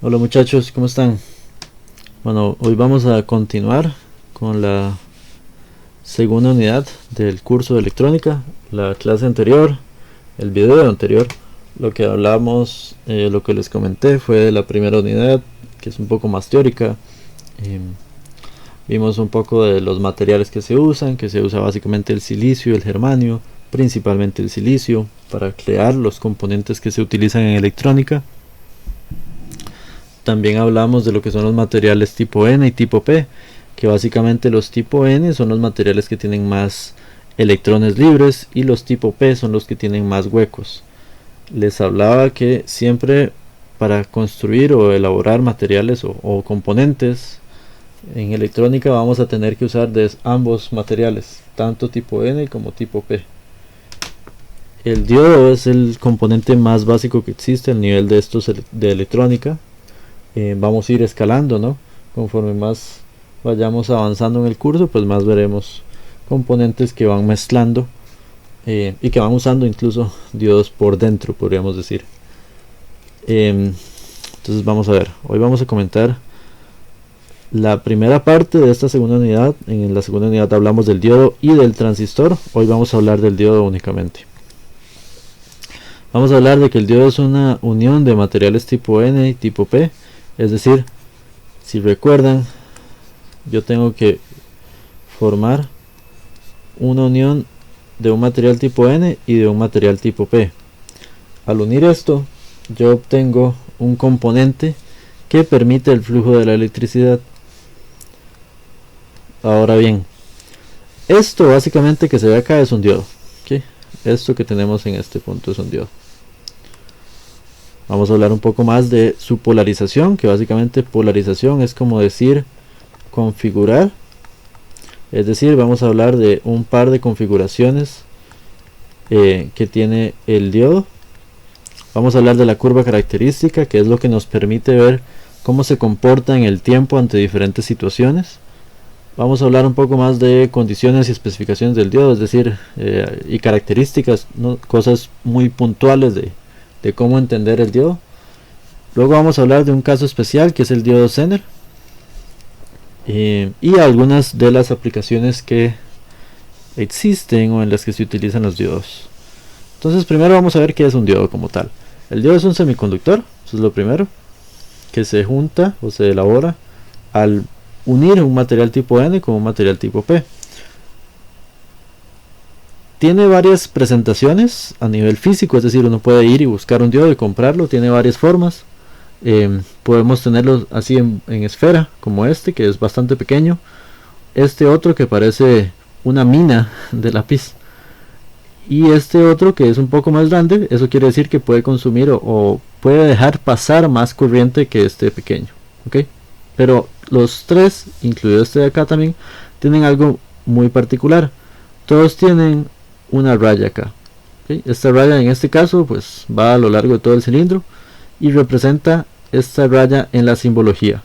Hola muchachos, ¿cómo están? Bueno, hoy vamos a continuar con la segunda unidad del curso de electrónica. La clase anterior, el video anterior, lo que hablamos, lo que les comenté fue de la primera unidad, que es un poco más teórica. Vimos un poco de los materiales que se usan, que se usa básicamente el silicio y el germanio, principalmente el silicio, para crear los componentes que se utilizan en electrónica. También hablamos de lo que son los materiales tipo N y tipo P, que básicamente los tipo N son los materiales que tienen más electrones libres y los tipo P son los que tienen más huecos. Les hablaba que siempre para construir o elaborar materiales o componentes en electrónica vamos a tener que usar de ambos materiales, tanto tipo N como tipo P. El diodo es el componente más básico que existe al nivel de estos de electrónica. Vamos a ir escalando, ¿no? Conforme más vayamos avanzando en el curso, pues más veremos componentes que van mezclando y que van usando incluso diodos por dentro, podríamos decir. Entonces vamos a ver, hoy vamos a comentar la primera parte de esta segunda unidad. En la segunda unidad hablamos del diodo y del transistor. Hoy vamos a hablar del diodo únicamente. Vamos a hablar de que el diodo es una unión de materiales tipo N y tipo P. Es decir, si recuerdan, yo tengo que formar una unión de un material tipo N y de un material tipo P. Al unir esto, yo obtengo un componente que permite el flujo de la electricidad. Ahora bien, esto básicamente que se ve acá es un diodo. ¿Okay? Esto que tenemos en este punto es un diodo. Vamos a hablar un poco más de su polarización, que básicamente polarización es como decir configurar. Es decir, vamos a hablar de un par de configuraciones que tiene el diodo. Vamos a hablar de la curva característica, que es lo que nos permite ver cómo se comporta en el tiempo ante diferentes situaciones. Vamos a hablar un poco más de condiciones y especificaciones del diodo, es decir, y características, ¿no? Cosas muy puntuales de cómo entender el diodo. Luego vamos a hablar de un caso especial que es el diodo Zener y algunas de las aplicaciones que existen o en las que se utilizan los diodos. Entonces primero vamos a ver qué es un diodo como tal. El diodo es un semiconductor, eso es lo primero, que se junta o se elabora al unir un material tipo N con un material tipo P. Tiene varias presentaciones a nivel físico, es decir, uno puede ir y buscar un diodo y comprarlo, tiene varias formas. Podemos tenerlo así en esfera, como este, que es bastante pequeño. Este otro que parece una mina de lápiz. Y este otro que es un poco más grande, eso quiere decir que puede consumir o puede dejar pasar más corriente que este pequeño. ¿Okay? Pero los tres, incluido este de acá también, tienen algo muy particular. Todos tienen una raya acá. ¿Okay? Esta raya en este caso pues va a lo largo de todo el cilindro y representa esta raya en la simbología.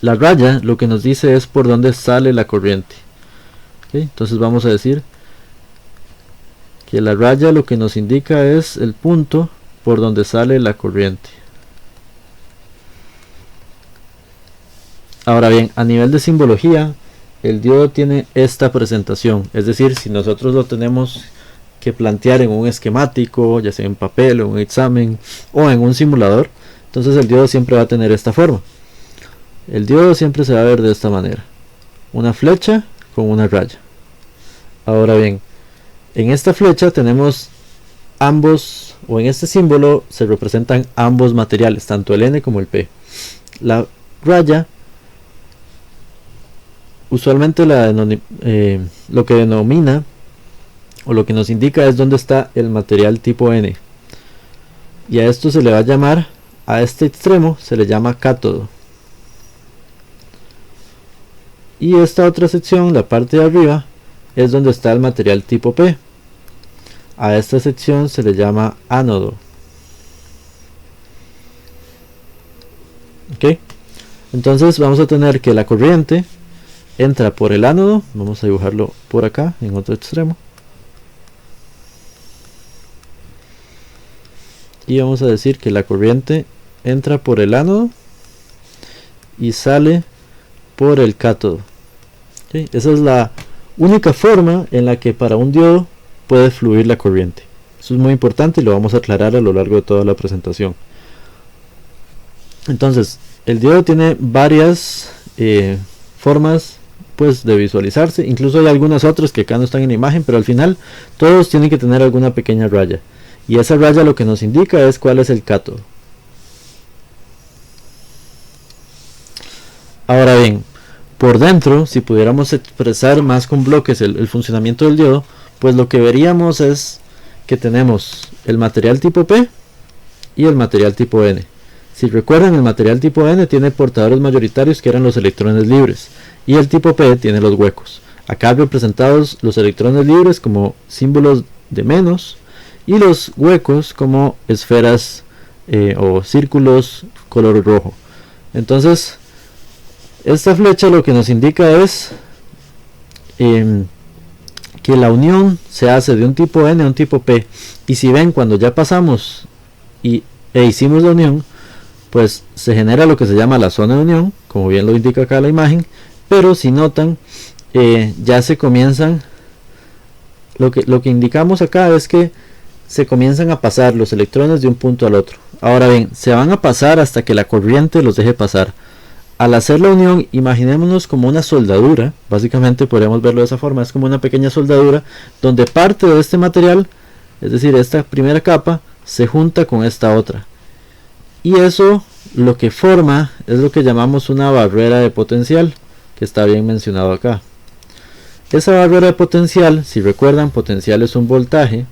La raya lo que nos dice es por dónde sale la corriente. ¿Okay? Entonces vamos a decir que la raya lo que nos indica es el punto por donde sale la corriente. Ahora bien, a nivel de simbología, el diodo tiene esta presentación, es decir, si nosotros lo tenemos que plantear en un esquemático, ya sea en papel o en un examen o en un simulador, entonces el diodo siempre va a tener esta forma. El diodo siempre se va a ver de esta manera, una flecha con una raya. Ahora bien, en esta flecha tenemos ambos, o en este símbolo se representan ambos materiales, tanto el N como el P. La raya usualmente lo que denomina o lo que nos indica es dónde está el material tipo N, y a esto se le va a llamar, a este extremo se le llama cátodo, y esta otra sección, la parte de arriba, es donde está el material tipo P. A esta sección se le llama ánodo. ¿Okay? Entonces vamos a tener que la corriente entra por el ánodo, vamos a dibujarlo por acá en otro extremo, y vamos a decir que la corriente entra por el ánodo y sale por el cátodo. ¿Okay? Esa es la única forma en la que para un diodo puede fluir la corriente. Eso es muy importante y lo vamos a aclarar a lo largo de toda la presentación. Entonces, el diodo tiene varias formas pues de visualizarse. Incluso hay algunas otras que acá no están en la imagen, pero al final todos tienen que tener alguna pequeña raya. Y esa raya lo que nos indica es cuál es el cátodo. Ahora bien, por dentro, si pudiéramos expresar más con bloques el funcionamiento del diodo, pues lo que veríamos es que tenemos el material tipo P y el material tipo N. Si recuerdan, el material tipo N tiene portadores mayoritarios que eran los electrones libres, y el tipo P tiene los huecos. Acá representados los electrones libres como símbolos de menos, y los huecos como esferas o círculos color rojo. Entonces, esta flecha lo que nos indica es que la unión se hace de un tipo N a un tipo P. Y si ven, cuando ya pasamos e hicimos la unión, pues se genera lo que se llama la zona de unión, como bien lo indica acá la imagen. Pero si notan, ya se comienzan, lo que indicamos acá es que se comienzan a pasar los electrones de un punto al otro. Ahora bien, se van a pasar hasta que la corriente los deje pasar. Al hacer la unión, imaginémonos como una soldadura, básicamente podríamos verlo de esa forma, es como una pequeña soldadura donde parte de este material, es decir, esta primera capa, se junta con esta otra. Y eso lo que forma es lo que llamamos una barrera de potencial, que está bien mencionado acá. Esa barrera de potencial, si recuerdan, potencial es un voltaje.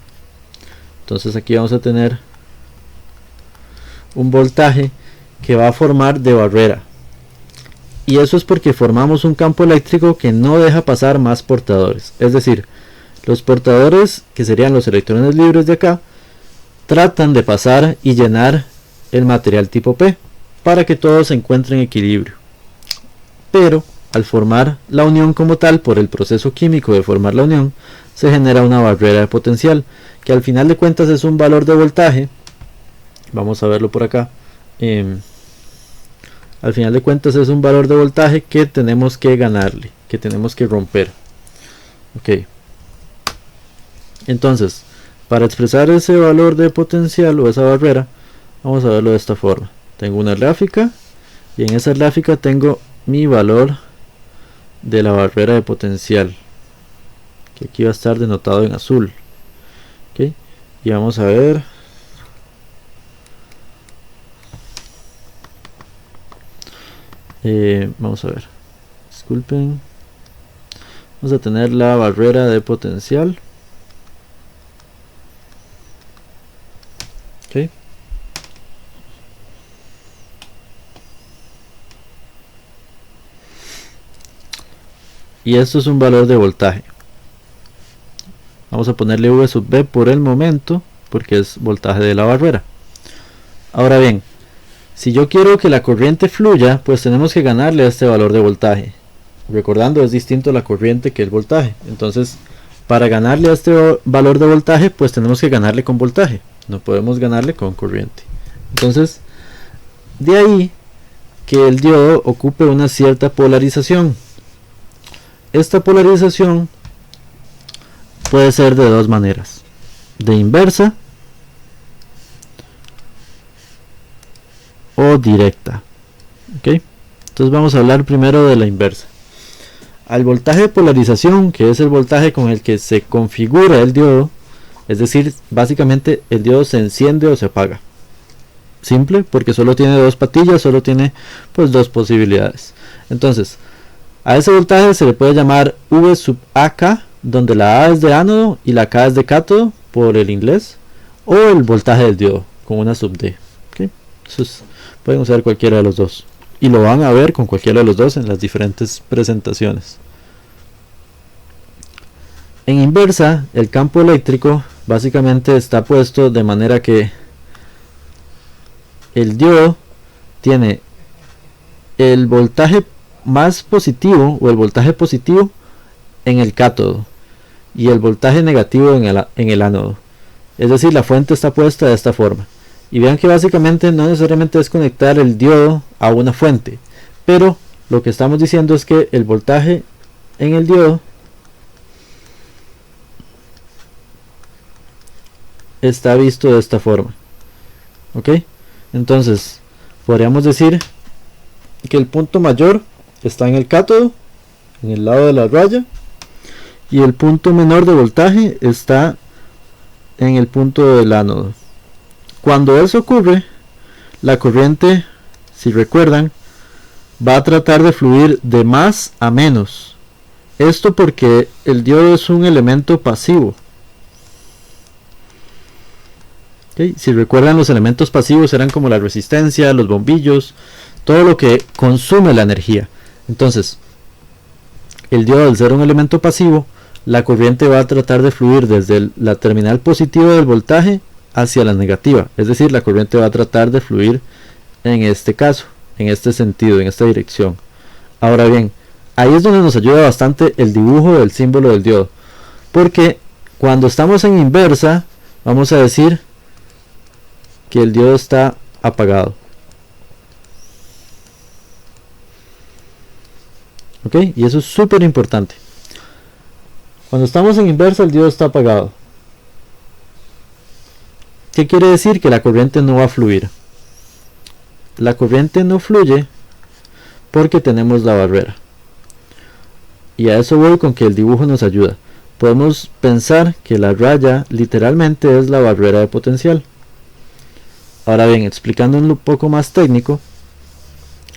Entonces aquí vamos a tener un voltaje que va a formar de barrera. Y eso es porque formamos un campo eléctrico que no deja pasar más portadores. Es decir, los portadores, que serían los electrones libres de acá, tratan de pasar y llenar el material tipo P para que todo se encuentre en equilibrio. Pero al formar la unión como tal, por el proceso químico de formar la unión, se genera una barrera de potencial, que al final de cuentas es un valor de voltaje. Vamos a verlo por acá. Al final de cuentas es un valor de voltaje que tenemos que ganarle, que tenemos que romper. Ok. Entonces, para expresar ese valor de potencial o esa barrera, vamos a verlo de esta forma. Tengo una gráfica y en esa gráfica tengo mi valor de la barrera de potencial, que aquí va a estar denotado en azul. Ok. Y vamos a ver. Vamos a ver, disculpen, vamos a tener la barrera de potencial. Okay. Y esto es un valor de voltaje. Vamos a ponerle V sub B por el momento, porque es voltaje de la barrera. Ahora bien, si yo quiero que la corriente fluya, pues tenemos que ganarle a este valor de voltaje. Recordando, es distinto la corriente que el voltaje. Entonces, para ganarle a este valor de voltaje, pues tenemos que ganarle con voltaje. No podemos ganarle con corriente. Entonces, de ahí que el diodo ocupe una cierta polarización. Esta polarización puede ser de dos maneras. De inversa o directa. ¿Okay? Entonces vamos a hablar primero de la inversa. Al voltaje de polarización, que es el voltaje con el que se configura el diodo, es decir, básicamente el diodo se enciende o se apaga. Simple, porque solo tiene dos patillas, solo tiene pues dos posibilidades. Entonces, a ese voltaje se le puede llamar V sub AK, donde la A es de ánodo y la K es de cátodo, por el inglés, o el voltaje del diodo, con una sub D. ¿Okay? Pueden usar cualquiera de los dos. Y lo van a ver con cualquiera de los dos en las diferentes presentaciones. En inversa, el campo eléctrico básicamente está puesto de manera que el diodo tiene el voltaje más positivo o el voltaje positivo en el cátodo y el voltaje negativo en el ánodo. Es decir, la fuente está puesta de esta forma. Y vean que básicamente no necesariamente es conectar el diodo a una fuente, pero lo que estamos diciendo es que el voltaje en el diodo está visto de esta forma. ¿Ok? Entonces podríamos decir que el punto mayor está en el cátodo, en el lado de la raya, y el punto menor de voltaje está en el punto del ánodo. Cuando eso ocurre, la corriente, si recuerdan, va a tratar de fluir de más a menos. Esto porque el diodo es un elemento pasivo. ¿Okay? Si recuerdan, los elementos pasivos eran como la resistencia, los bombillos, todo lo que consume la energía. Entonces, el diodo, al ser un elemento pasivo, la corriente va a tratar de fluir desde la terminal positiva del voltaje hacia la negativa. Es decir, la corriente va a tratar de fluir en este caso, en este sentido, en esta dirección. Ahora bien, ahí es donde nos ayuda bastante el dibujo del símbolo del diodo, porque cuando estamos en inversa, vamos a decir que el diodo está apagado. ¿Ok? Y eso es súper importante. Cuando estamos en inversa, el diodo está apagado. ¿Qué quiere decir? Que la corriente no va a fluir. La corriente no fluye porque tenemos la barrera. Y a eso voy con que el dibujo nos ayuda. Podemos pensar que la raya literalmente es la barrera de potencial. Ahora bien, explicando un poco más técnico,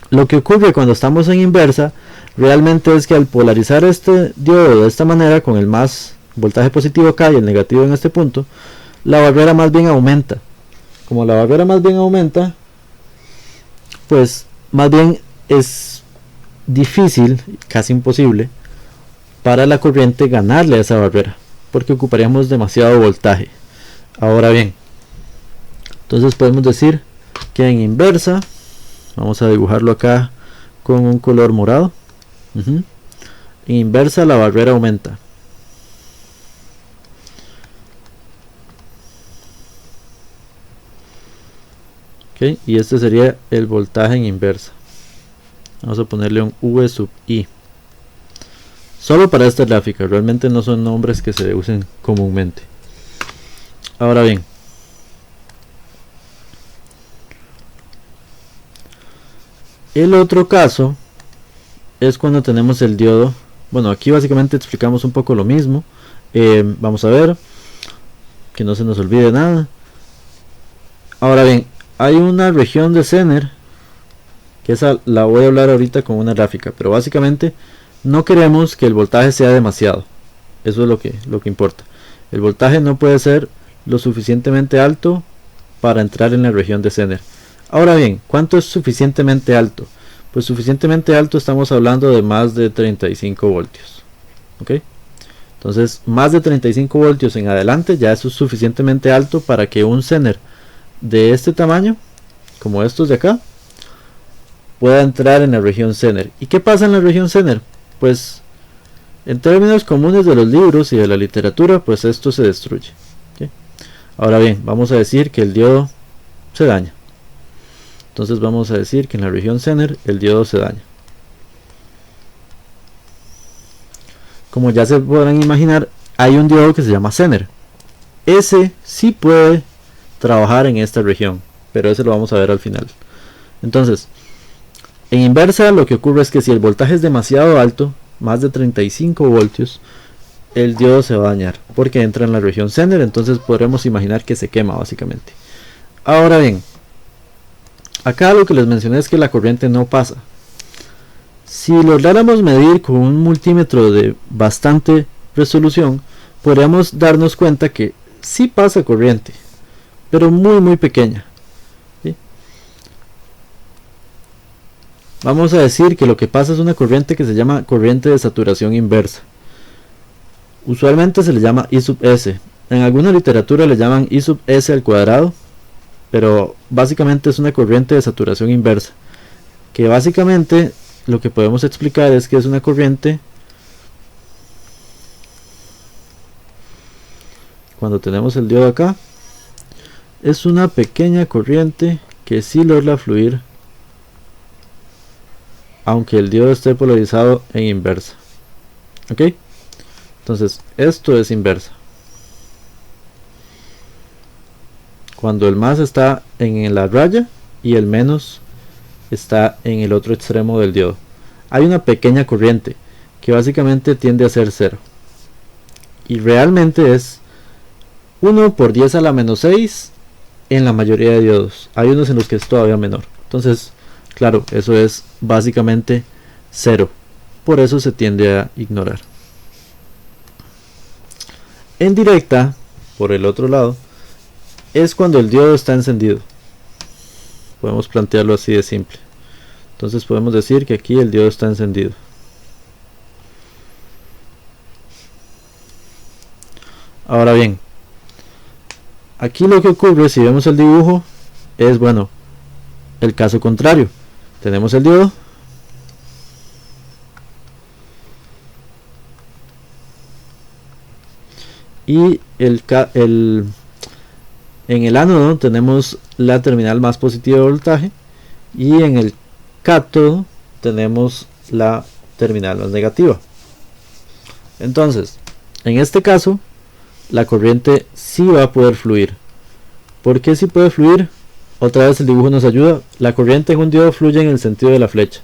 lo que ocurre cuando estamos en inversa realmente es que al polarizar este diodo de esta manera, con el más voltaje positivo acá y el negativo en este punto, la barrera más bien aumenta. Como la barrera más bien aumenta, pues más bien es difícil, casi imposible, para la corriente ganarle a esa barrera, porque ocuparíamos demasiado voltaje. Ahora bien, entonces podemos decir que en inversa, vamos a dibujarlo acá con un color morado. En inversa la barrera aumenta. Okay, y este sería el voltaje en inversa. Vamos a ponerle un V sub I. Solo para esta gráfica, realmente no son nombres que se usen comúnmente. Ahora bien, el otro caso es cuando tenemos el diodo. Bueno, aquí básicamente explicamos un poco lo mismo. Vamos a ver que no se nos olvide nada. Ahora bien, hay una región de Zener, que esa la voy a hablar ahorita con una gráfica, pero básicamente no queremos que el voltaje sea demasiado. Eso es lo que importa. El voltaje no puede ser lo suficientemente alto para entrar en la región de Zener. Ahora bien, ¿cuánto es suficientemente alto? Pues suficientemente alto, estamos hablando de más de 35 voltios. ¿Ok? Entonces, más de 35 voltios en adelante, ya eso es suficientemente alto para que un Zener de este tamaño, como estos de acá, pueda entrar en la región Zener. ¿Y qué pasa en la región Zener? Pues, en términos comunes de los libros y de la literatura, pues esto se destruye. ¿Okay? Ahora bien, vamos a decir que el diodo se daña. Entonces vamos a decir que en la región Zener el diodo se daña. Como ya se podrán imaginar, hay un diodo que se llama Zener. Ese sí puede trabajar en esta región, pero ese lo vamos a ver al final. Entonces, en inversa lo que ocurre es que si el voltaje es demasiado alto, más de 35 voltios, el diodo se va a dañar, porque entra en la región Zener, entonces podremos imaginar que se quema básicamente. Ahora bien, acá lo que les mencioné es que la corriente no pasa. Si lográramos medir con un multímetro de bastante resolución, podríamos darnos cuenta que sí pasa corriente, pero muy pequeña. ¿Sí? Vamos a decir que lo que pasa es una corriente que se llama corriente de saturación inversa. Usualmente se le llama I sub S. En alguna literatura le llaman I sub S al cuadrado, pero básicamente es una corriente de saturación inversa, que básicamente lo que podemos explicar es que es una corriente cuando tenemos el diodo acá, es una pequeña corriente que sí logra fluir, aunque el diodo esté polarizado en inversa. ¿Ok? Entonces esto es inversa. Cuando el más está en la raya y el menos está en el otro extremo del diodo, hay una pequeña corriente que básicamente tiende a ser 0, y realmente es 1 por 10 a la menos 6 en la mayoría de diodos. Hay unos en los que es todavía menor. Entonces, claro, eso es básicamente 0. Por eso se tiende a ignorar. En directa, por el otro lado, es cuando el diodo está encendido. Podemos plantearlo así de simple. Entonces podemos decir que aquí el diodo está encendido. Ahora bien, aquí lo que ocurre, si vemos el dibujo, es, bueno, el caso contrario. Tenemos el diodo, y en el ánodo tenemos la terminal más positiva de voltaje, y en el cátodo tenemos la terminal más negativa. Entonces, en este caso, la corriente sí va a poder fluir. ¿Por qué sí puede fluir? Otra vez el dibujo nos ayuda. La corriente en un diodo fluye en el sentido de la flecha,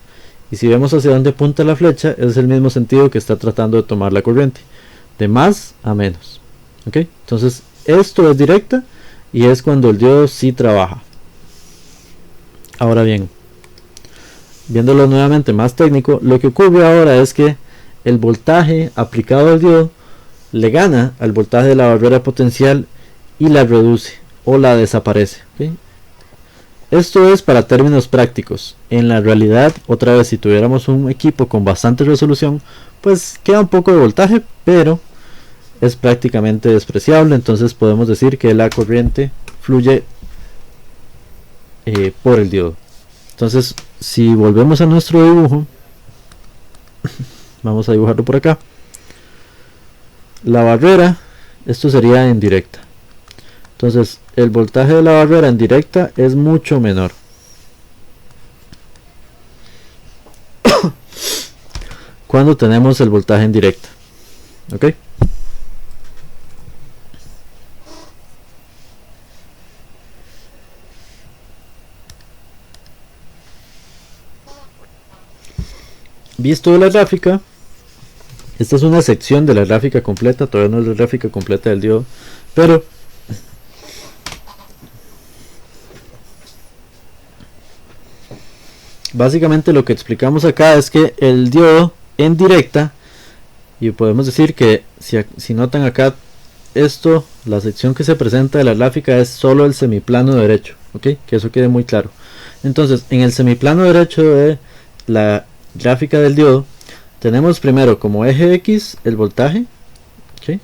y si vemos hacia dónde apunta la flecha, es el mismo sentido que está tratando de tomar la corriente, de más a menos. ¿Ok? Entonces esto es directa, y es cuando el diodo sí trabaja. Ahora bien, viéndolo nuevamente más técnico, lo que ocurre ahora es que el voltaje aplicado al diodo le gana al voltaje de la barrera potencial y la reduce o la desaparece. ¿Okay? Esto es para términos prácticos. En la realidad, otra vez, si tuviéramos un equipo con bastante resolución, pues queda un poco de voltaje, pero es prácticamente despreciable. Entonces podemos decir que la corriente fluye por el diodo. Entonces, si volvemos a nuestro dibujo, vamos a dibujarlo por acá. La barrera, esto sería en directa. Entonces el voltaje de la barrera en directa es mucho menor. Cuando tenemos el voltaje en directa. ¿Ok? Visto la gráfica, esta es una sección de la gráfica completa, todavía no es la gráfica completa del diodo, pero básicamente lo que explicamos acá es que el diodo en directa, y podemos decir que si notan acá esto, la sección que se presenta de la gráfica es solo el semiplano derecho, ¿ok? Que eso quede muy claro. Entonces, en el semiplano derecho de la gráfica del diodo, tenemos primero como eje X el voltaje, ¿okay?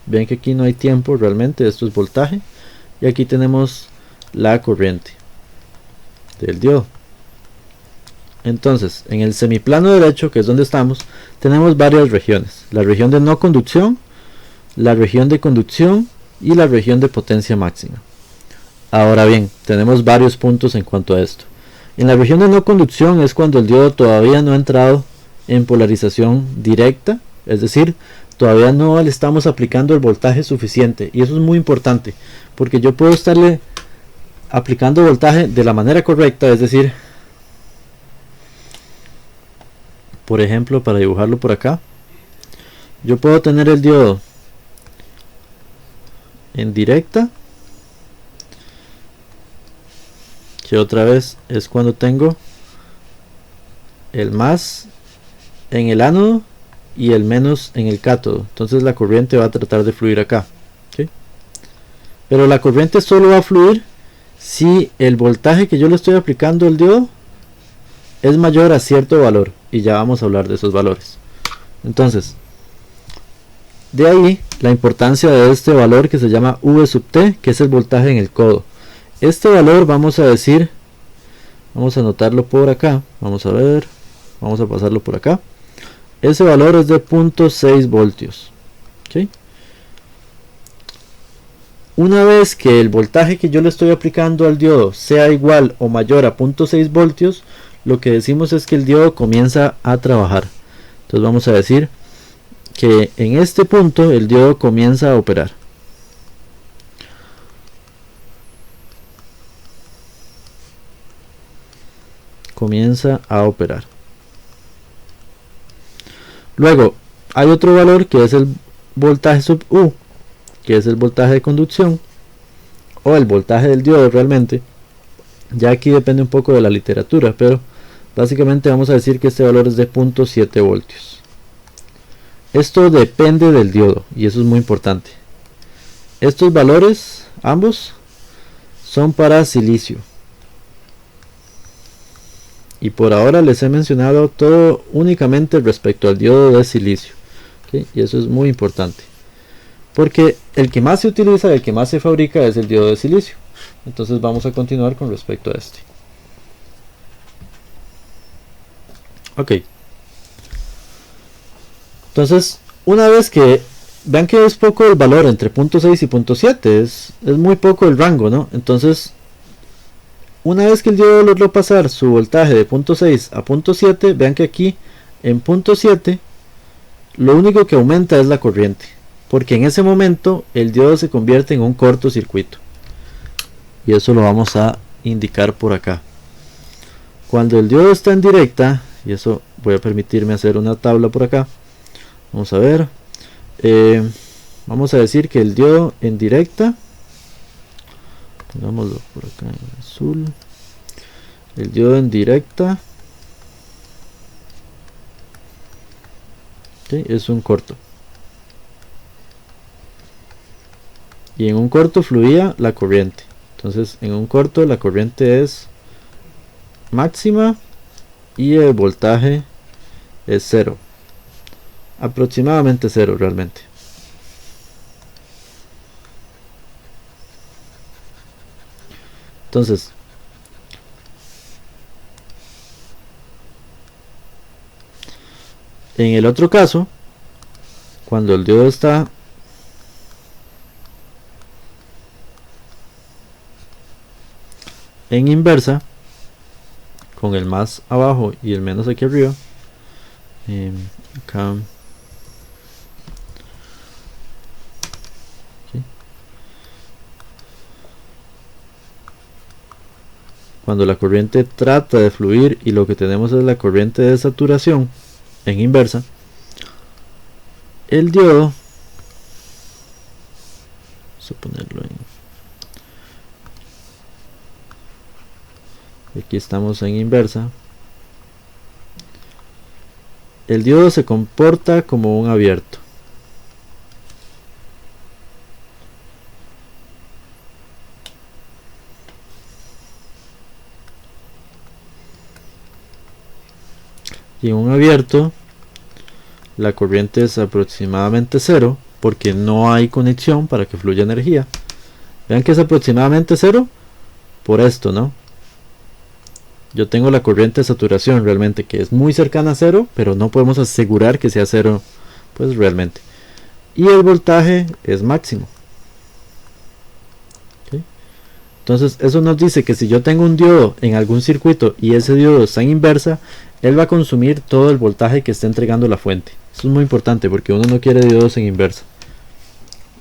Ven que aquí no hay tiempo realmente, esto es voltaje, y aquí tenemos la corriente del diodo. Entonces, en el semiplano derecho, que es donde estamos, tenemos varias regiones: la región de no conducción, la región de conducción y la región de potencia máxima. Ahora bien, tenemos varios puntos en cuanto a esto. En la región de no conducción es cuando el diodo todavía no ha entrado en polarización directa, es decir, todavía no le estamos aplicando el voltaje suficiente, y eso es muy importante, porque yo puedo estarle aplicando voltaje de la manera correcta, es decir, por ejemplo, para dibujarlo por acá, yo puedo tener el diodo en directa, que otra vez es cuando tengo el más en el ánodo y el menos en el cátodo. Entonces la corriente va a tratar de fluir acá, ¿okay? Pero la corriente solo va a fluir si el voltaje que yo le estoy aplicando al diodo es mayor a cierto valor, y ya vamos a hablar de esos valores. Entonces, de ahí la importancia de este valor que se llama V sub T, que es el voltaje en el codo. Este valor vamos a decir, vamos a anotarlo por acá, vamos a ver, vamos a pasarlo por acá. Ese valor es de 0.6 voltios, ¿okay? Una vez que el voltaje que yo le estoy aplicando al diodo sea igual o mayor a 0.6 voltios, lo que decimos es que el diodo comienza a trabajar. Entonces vamos a decir que en este punto el diodo comienza a operar. Comienza a operar. Luego hay otro valor que es el voltaje sub U, que es el voltaje de conducción o el voltaje del diodo realmente. Ya aquí depende un poco de la literatura, pero básicamente vamos a decir que este valor es de 0.7 voltios. Esto depende del diodo y eso es muy importante. Estos valores, ambos, son para silicio. Y por ahora les he mencionado todo únicamente respecto al diodo de silicio. ¿Okay? Y eso es muy importante. Porque el que más se utiliza, el que más se fabrica es el diodo de silicio. Entonces vamos a continuar con respecto a este. Ok. Entonces, una vez que vean que es poco el valor entre 0.6 y 0.7, es muy poco el rango, ¿no? Entonces, una vez que el diodo logró pasar su voltaje de 0.6 a 0.7, vean que aquí en 0.7 lo único que aumenta es la corriente, porque en ese momento el diodo se convierte en un cortocircuito. Y eso lo vamos a indicar por acá. Cuando el diodo está en directa, y eso voy a permitirme hacer una tabla por acá. Vamos a ver. Vamos a decir que el diodo en directa, pongámoslo por acá en azul, el diodo en directa, ¿sí? Es un corto. Y en un corto fluía la corriente. Entonces en un corto la corriente es máxima y el voltaje es 0. Aproximadamente 0 realmente. Entonces, en el otro caso, cuando el diodo está en inversa, con el más abajo y el menos aquí arriba, acá, ¿sí? Cuando la corriente trata de fluir y lo que tenemos es la corriente de saturación en inversa, el diodo, vamos a ponerlo aquí estamos en inversa, el diodo se comporta como un abierto. Y en un abierto la corriente es aproximadamente 0 porque no hay conexión para que fluya energía. Vean que es aproximadamente 0 por esto, ¿no? Yo tengo la corriente de saturación realmente que es muy cercana a 0, pero no podemos asegurar que sea 0 pues realmente. Y el voltaje es máximo. ¿Okay? Entonces eso nos dice que si yo tengo un diodo en algún circuito y ese diodo está en inversa, él va a consumir todo el voltaje que está entregando la fuente. Eso es muy importante porque uno no quiere diodos en inversa,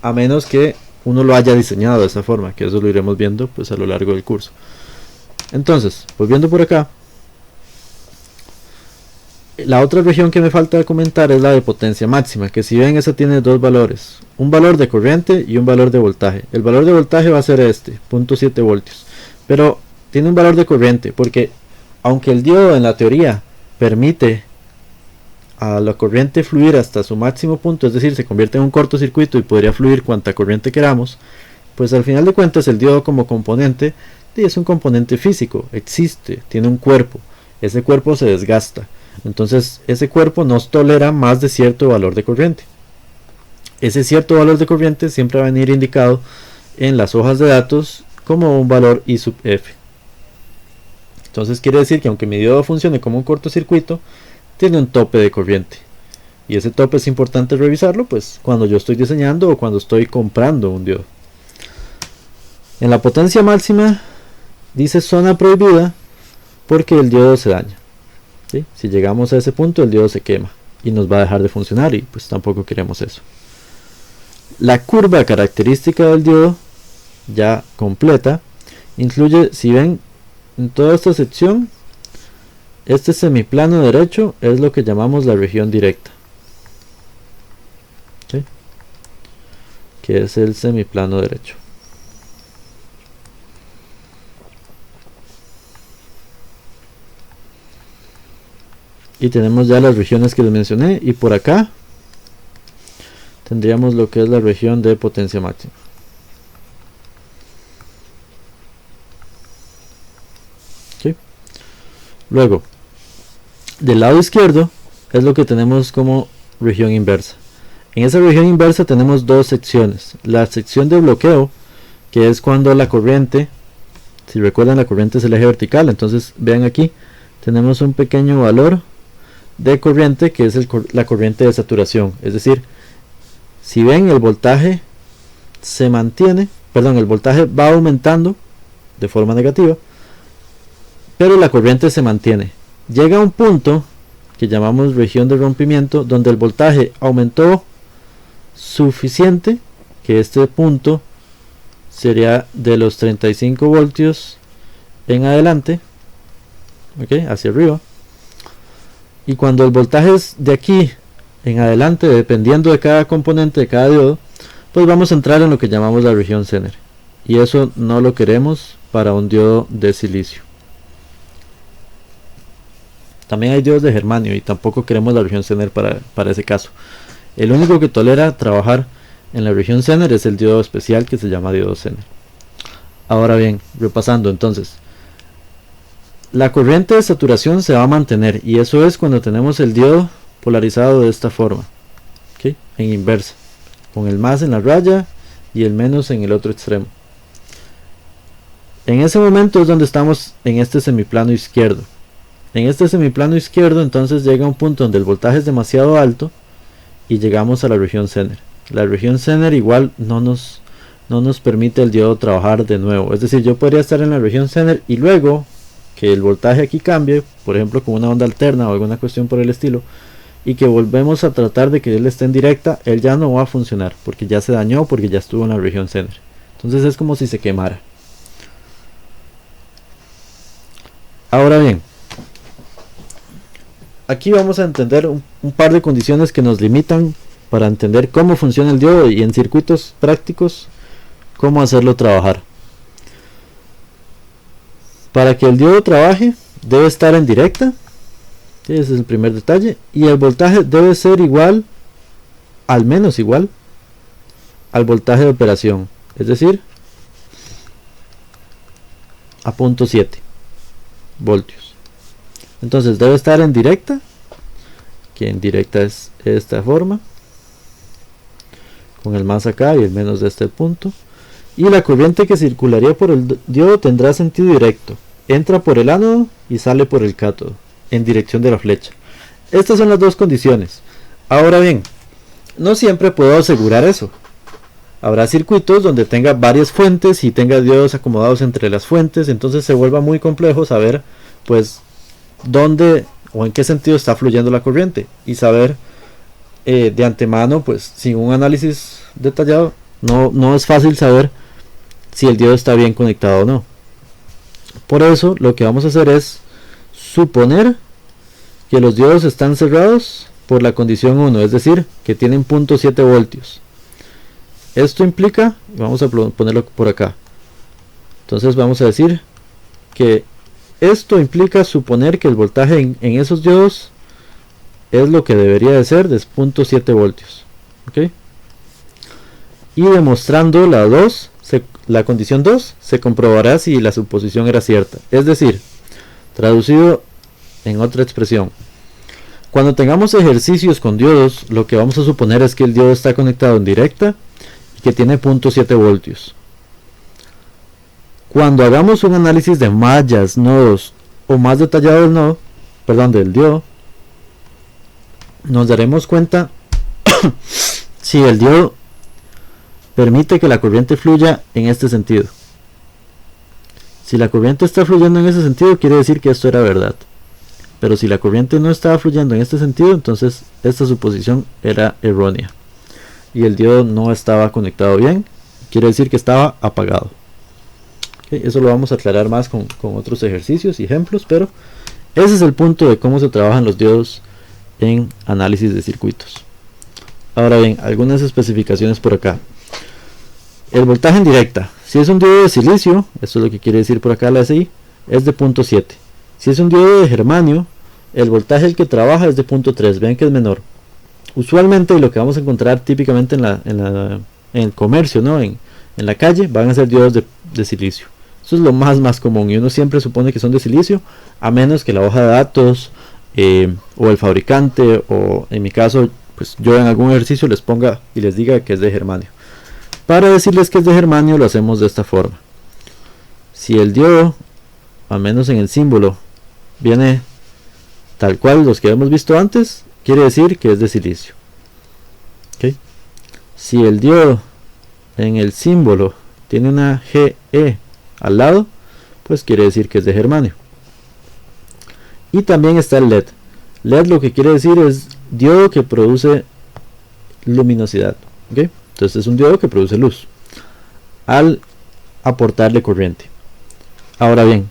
a menos que uno lo haya diseñado de esa forma, que eso lo iremos viendo pues a lo largo del curso. Entonces, volviendo por acá, la otra región que me falta comentar es la de potencia máxima, que si ven esa tiene dos valores, un valor de corriente y un valor de voltaje. El valor de voltaje va a ser este, 0.7 voltios, pero tiene un valor de corriente porque aunque el diodo en la teoría permite a la corriente fluir hasta su máximo punto, es decir, se convierte en un cortocircuito y podría fluir cuanta corriente queramos, pues al final de cuentas el diodo como componente es un componente físico, existe, tiene un cuerpo, ese cuerpo se desgasta, entonces ese cuerpo nos tolera más de cierto valor de corriente. Ese cierto valor de corriente siempre va a venir indicado en las hojas de datos como un valor I sub F. Entonces quiere decir que aunque mi diodo funcione como un cortocircuito, tiene un tope de corriente. Y ese tope es importante revisarlo pues cuando yo estoy diseñando o cuando estoy comprando un diodo. En la potencia máxima dice zona prohibida porque el diodo se daña, ¿sí? Si llegamos a ese punto el diodo se quema y nos va a dejar de funcionar y pues tampoco queremos eso. La curva característica del diodo ya completa incluye, si ven en toda esta sección, este semiplano derecho es lo que llamamos la región directa, ¿sí? Que es el semiplano derecho. Y tenemos ya las regiones que les mencioné, y por acá tendríamos lo que es la región de potencia máxima. ¿Sí? Luego, del lado izquierdo es lo que tenemos como región inversa. En esa región inversa tenemos dos secciones. La sección de bloqueo, que es cuando la corriente, si recuerdan, la corriente es el eje vertical, entonces vean aquí, tenemos un pequeño valor de corriente que es la corriente de saturación. Es decir, si ven, el voltaje se mantiene, perdón, el voltaje va aumentando de forma negativa, pero la corriente se mantiene. Llega a un punto que llamamos región de rompimiento, donde el voltaje aumentó suficiente, que este punto sería de los 35 voltios en adelante, ¿ok? Hacia arriba. Y cuando el voltaje es de aquí en adelante, dependiendo de cada componente de cada diodo, pues vamos a entrar en lo que llamamos la región Zener, y eso no lo queremos para un diodo de silicio. También hay diodos de germanio y tampoco queremos la región Zener para ese caso. El único que tolera trabajar en la región Zener es el diodo especial, que se llama diodo Zener. Ahora bien, repasando entonces, la corriente de saturación se va a mantener, y eso es cuando tenemos el diodo polarizado de esta forma, ¿okay? En inversa, con el más en la raya y el menos en el otro extremo. En ese momento es donde estamos en este semiplano izquierdo. En este semiplano izquierdo entonces llega un punto donde el voltaje es demasiado alto y llegamos a la región Zener. La región Zener igual no nos permite el diodo trabajar de nuevo. Es decir, yo podría estar en la región Zener y luego que el voltaje aquí cambie, por ejemplo con una onda alterna o alguna cuestión por el estilo, y que volvemos a tratar de que él esté en directa, él ya no va a funcionar porque ya se dañó, porque ya estuvo en la región Zener. Entonces es como si se quemara. Ahora bien, aquí vamos a entender un par de condiciones que nos limitan para entender cómo funciona el diodo y en circuitos prácticos cómo hacerlo trabajar. Para que el diodo trabaje debe estar en directa, ese es el primer detalle, y el voltaje debe ser igual, al menos igual, al voltaje de operación, es decir, a 0.7 voltios. Entonces debe estar en directa, que en directa es esta forma, con el más acá y el menos de este punto, y la corriente que circularía por el diodo tendrá sentido directo, entra por el ánodo y sale por el cátodo, en dirección de la flecha. Estas son las dos condiciones. Ahora bien, no siempre puedo asegurar eso. Habrá circuitos donde tenga varias fuentes y tenga diodos acomodados entre las fuentes, entonces se vuelva muy complejo saber pues dónde o en qué sentido está fluyendo la corriente, y saber de antemano, pues sin un análisis detallado, no es fácil saber si el diodo está bien conectado o no. Por eso lo que vamos a hacer es suponer que los diodos están cerrados por la condición 1, es decir, que tienen 0.7 voltios. Esto implica, vamos a ponerlo por acá, entonces vamos a decir que esto implica suponer que el voltaje en esos diodos es lo que debería de ser, de 0.7 voltios, ¿okay? Y demostrando la condición 2, se comprobará si la suposición era cierta. Es decir, traducido en otra expresión, cuando tengamos ejercicios con diodos, lo que vamos a suponer es que el diodo está conectado en directa y que tiene 0.7 voltios. Cuando hagamos un análisis de mallas, nodos o más detallado del nodo, del diodo, nos daremos cuenta si el diodo permite que la corriente fluya en este sentido. Si la corriente está fluyendo en ese sentido, quiere decir que esto era verdad. Pero si la corriente no estaba fluyendo en este sentido, entonces esta suposición era errónea. Y el diodo no estaba conectado bien, quiere decir que estaba apagado. Eso lo vamos a aclarar más con otros ejercicios y ejemplos, pero ese es el punto de cómo se trabajan los diodos en análisis de circuitos. Ahora bien, algunas especificaciones por acá. El voltaje en directa. Si es un diodo de silicio, esto es lo que quiere decir por acá la SI, es de 0.7. Si es un diodo de germanio, el voltaje el que trabaja es de 0.3. Vean que es menor. Usualmente lo que vamos a encontrar típicamente en el comercio, ¿no? en la calle, van a ser diodos de silicio. Eso es lo más común y uno siempre supone que son de silicio, a menos que la hoja de datos o el fabricante, o en mi caso, pues yo en algún ejercicio les ponga y les diga que es de germanio. Para decirles que es de germanio lo hacemos de esta forma. Si el diodo, al menos en el símbolo, viene tal cual los que hemos visto antes, quiere decir que es de silicio. ¿Okay? Si el diodo en el símbolo tiene una GE al lado, pues quiere decir que es de germanio. Y también está el LED. LED lo que quiere decir es diodo que produce luminosidad. ¿Okay? Entonces es un diodo que produce luz al aportarle corriente. Ahora bien,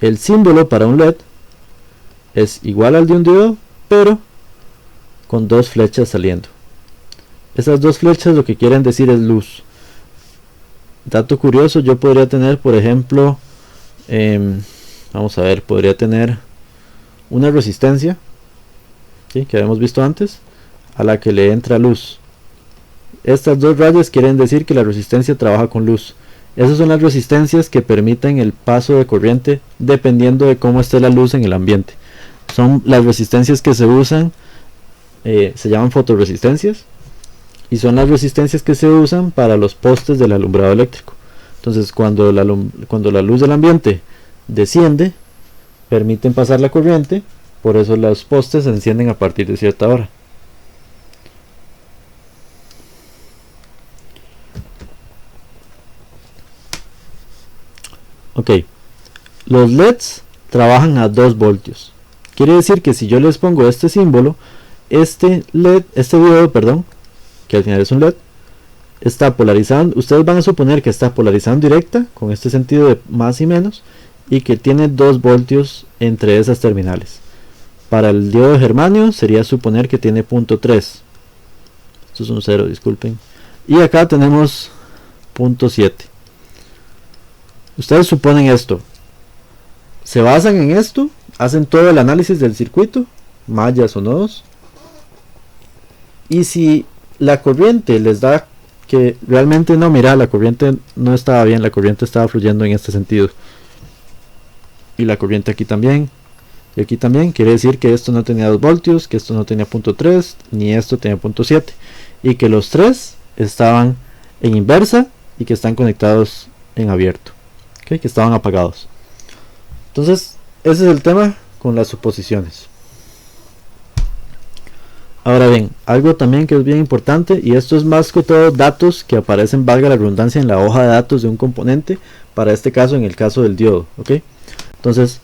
el símbolo para un LED es igual al de un diodo, pero con dos flechas saliendo. Esas dos flechas lo que quieren decir es luz. Dato curioso, yo podría tener, por ejemplo, vamos a ver, podría tener una resistencia, ¿sí?, que habíamos visto antes, a la que le entra luz. Estas dos rayas quieren decir que la resistencia trabaja con luz. Esas son las resistencias que permiten el paso de corriente dependiendo de cómo esté la luz en el ambiente. Son las resistencias que se usan, se llaman fotorresistencias, y son las resistencias que se usan para los postes del alumbrado eléctrico. Entonces cuando la luz del ambiente desciende, permiten pasar la corriente, por eso los postes se encienden a partir de cierta hora. Ok, los LEDs trabajan a 2 voltios. Quiere decir que si yo les pongo este símbolo, este diodo, perdón, que al final es un LED, está polarizando. Ustedes van a suponer que está polarizando directa, con este sentido de más y menos, y que tiene 2 voltios entre esas terminales. Para el diodo de germanio sería suponer que tiene 0.3. Esto es un 0, disculpen. Y acá tenemos 0.7. Ustedes suponen esto, se basan en esto, hacen todo el análisis del circuito, mallas o nodos, y si la corriente les da que realmente no, mira, la corriente no estaba bien, la corriente estaba fluyendo en este sentido, y la corriente aquí también, y aquí también, quiere decir que esto no tenía 2 voltios, que esto no tenía 0.3, ni esto tenía 0.7, y que los tres estaban en inversa y que están conectados en abierto. Okay, que estaban apagados. Entonces ese es el tema con las suposiciones. Ahora bien, algo también que es bien importante, y esto es más que todo datos que aparecen, valga la redundancia, en la hoja de datos de un componente, para este caso, en el caso del diodo. ¿Okay? Entonces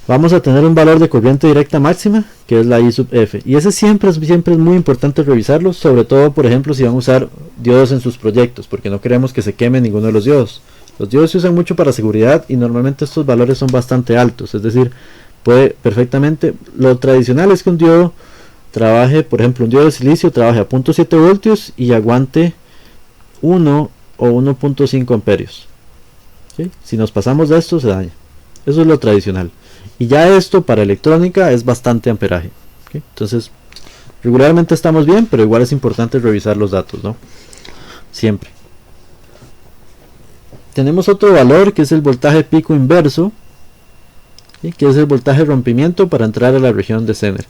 vamos a tener un valor de corriente directa máxima, que es la I sub F, y ese siempre es muy importante revisarlo, sobre todo por ejemplo si van a usar diodos en sus proyectos, porque no queremos que se queme ninguno de los diodos. Los diodos se usan mucho para seguridad y normalmente estos valores son bastante altos, es decir, puede perfectamente, lo tradicional es que un diodo trabaje, por ejemplo un diodo de silicio trabaje a 0.7 voltios y aguante 1 o 1.5 amperios. ¿Sí? Si nos pasamos de esto se daña, eso es lo tradicional, y ya esto para electrónica es bastante amperaje. ¿Sí? Entonces regularmente estamos bien, pero igual es importante revisar los datos, ¿no? Siempre. Tenemos otro valor que es el voltaje pico inverso, ¿sí?, que es el voltaje de rompimiento para entrar a la región de Zener.